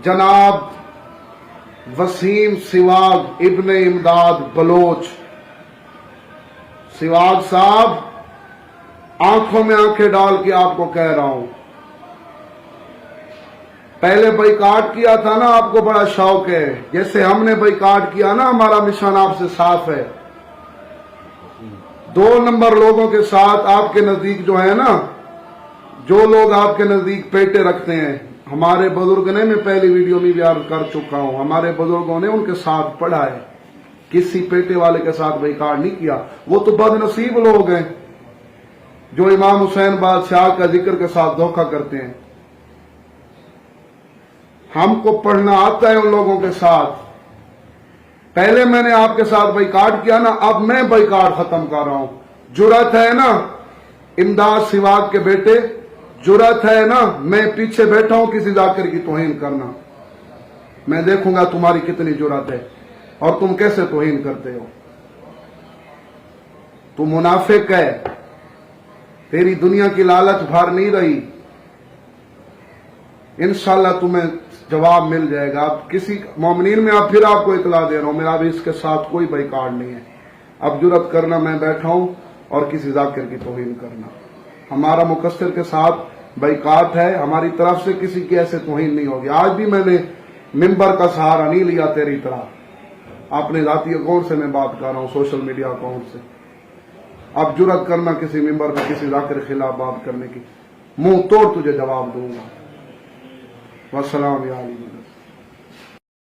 जनाब वसीम सिवाग इब्ने इमदाद बलोच। सिवाग साहब, आंखों में आंखें डाल के आपको कह रहा हूं, पहले बाइकाट किया था ना, आपको बड़ा शौक है, जैसे हमने बाइकाट किया ना, हमारा मिशन आपसे साफ है। 2 नंबर लोगों के साथ आपके नजदीक जो है ना, जो लोग आपके नजदीक पेटे रखते हैं, हमारे बुजुर्ग ने, मैं पहली वीडियो में भी अर्ज कर चुका हूं, हमारे बुजुर्गों ने उनके साथ पढ़ा है, किसी पेटे वाले के साथ बाइकाट नहीं किया। वो तो बदनसीब लोग हैं जो इमाम हुसैन बादशाह का जिक्र के साथ धोखा करते हैं। हमको पढ़ना आता है उन लोगों के साथ। पहले मैंने आपके साथ बाइकाट किया ना, अब मैं बाइकाट खत्म कर रहा हूं। जुर्रत है ना इमदाद सिवाग के बेटे, जुर्रत है ना, मैं पीछे बैठा हूं किसी जाकिर की तौहीन करना। मैं देखूंगा तुम्हारी कितनी जुर्रत है और तुम कैसे तौहीन करते हो। तू मुनाफिक है, तेरी दुनिया की लालच भर नहीं रही। इंशाल्लाह तुम्हें जवाब मिल जाएगा। अब किसी मोमिनीन में अब फिर आपको इतला दे रहा हूं, मेरा भी इसके साथ कोई बाइकाट नहीं है। अब जुर्रत करना मैं बैठा हूं और किसी जाकिर की तौहीन करना। हमारा मुकस्सिर के साथ बाइकाट है, हमारी तरफ से किसी की ऐसे तौहीन नहीं होगी। आज भी मैंने मिंबर का सहारा नहीं लिया तेरी तरह, अपने जाती अकाउंट से मैं बात कर रहा हूं, सोशल मीडिया अकाउंट से। अब जुर्रत करना किसी मिंबर पर किसी जाकिर के खिलाफ बात करने की, मुंह तोड़ तुझे जवाब दूंगा। वस्सलाम या अली।